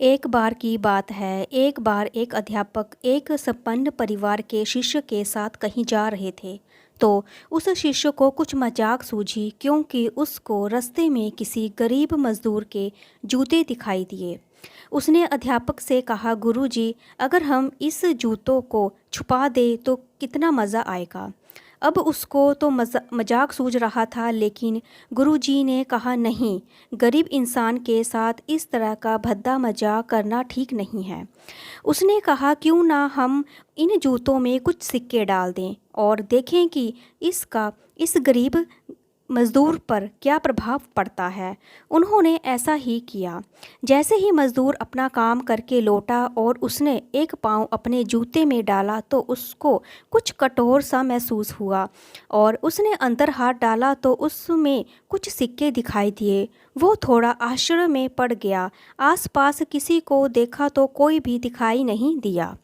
एक बार की बात है। एक बार एक अध्यापक एक संपन्न परिवार के शिष्य के साथ कहीं जा रहे थे। तो उस शिष्य को कुछ मजाक सूझी, क्योंकि उसको रास्ते में किसी गरीब मजदूर के जूते दिखाई दिए। उसने अध्यापक से कहा, गुरुजी, अगर हम इस जूतों को छुपा दें तो कितना मज़ा आएगा। अब उसको तो मजाक सूझ रहा था, लेकिन गुरुजी ने कहा, नहीं, गरीब इंसान के साथ इस तरह का भद्दा मजाक करना ठीक नहीं है। उसने कहा, क्यों ना हम इन जूतों में कुछ सिक्के डाल दें और देखें कि इसका इस गरीब मज़दूर पर क्या प्रभाव पड़ता है। उन्होंने ऐसा ही किया। जैसे ही मज़दूर अपना काम करके लौटा और उसने एक पाँव अपने जूते में डाला तो उसको कुछ कठोर सा महसूस हुआ, और उसने अंदर हाथ डाला तो उसमें कुछ सिक्के दिखाई दिए। वो थोड़ा आश्चर्य में पड़ गया। आसपास किसी को देखा तो कोई भी दिखाई नहीं दिया।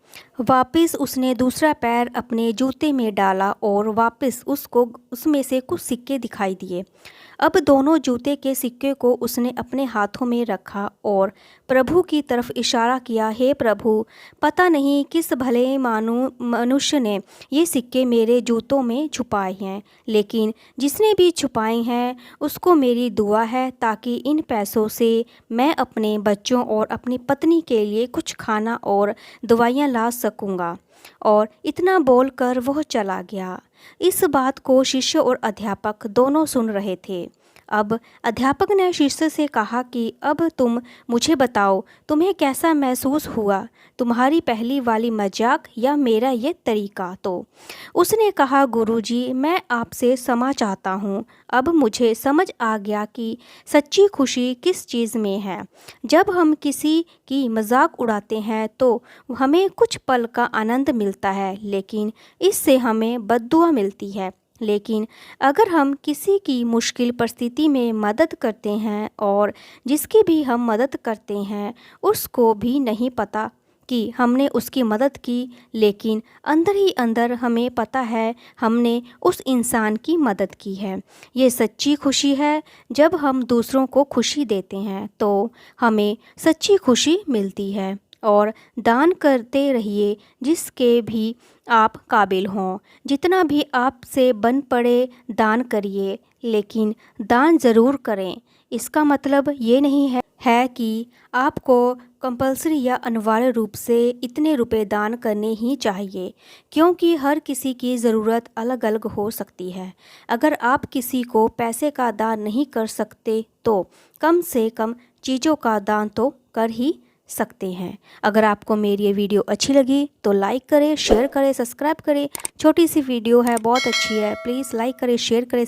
वापस उसने दूसरा पैर अपने जूते में डाला और वापस उसको उसमें से कुछ सिक्के दिखाई दिए। अब दोनों जूते के सिक्के को उसने अपने हाथों में रखा और प्रभु की तरफ इशारा किया, हे प्रभु, पता नहीं किस भले मनुष्य ने ये सिक्के मेरे जूतों में छुपाए हैं, लेकिन जिसने भी छुपाए हैं उसको मेरी दुआ है, ताकि इन पैसों से मैं अपने बच्चों और अपनी पत्नी के लिए कुछ खाना और दवाइयाँ ला सकूँगा। और इतना बोलकर वह चला गया। इस बात को शिष्य और अध्यापक दोनों सुन रहे थे। अब अध्यापक ने शिष्य से कहा कि अब तुम मुझे बताओ, तुम्हें कैसा महसूस हुआ, तुम्हारी पहली वाली मजाक या मेरा ये तरीका। तो उसने कहा, गुरुजी, मैं आपसे क्षमा चाहता हूँ। अब मुझे समझ आ गया कि सच्ची खुशी किस चीज़ में है। जब हम किसी की मजाक उड़ाते हैं तो हमें कुछ पल का आनंद मिलता है, लेकिन इससे हमें बद्दुआ मिलती है। लेकिन अगर हम किसी की मुश्किल परिस्थिति में मदद करते हैं और जिसकी भी हम मदद करते हैं उसको भी नहीं पता कि हमने उसकी मदद की, लेकिन अंदर ही अंदर हमें पता है हमने उस इंसान की मदद की है। ये सच्ची खुशी है। जब हम दूसरों को खुशी देते हैं तो हमें सच्ची खुशी मिलती है। और दान करते रहिए, जिसके भी आप काबिल हों। जितना भी आपसे बन पड़े दान करिए, लेकिन दान ज़रूर करें। इसका मतलब ये नहीं है कि आपको कंपल्सरी या अनिवार्य रूप से इतने रुपए दान करने ही चाहिए, क्योंकि हर किसी की ज़रूरत अलग अलग हो सकती है। अगर आप किसी को पैसे का दान नहीं कर सकते तो कम से कम चीज़ों का दान तो कर ही सकते हैं। अगर आपको मेरी ये वीडियो अच्छी लगी तो लाइक करें, शेयर करें, सब्सक्राइब करें। छोटी सी वीडियो है, बहुत अच्छी है, प्लीज़ लाइक करें, शेयर करें,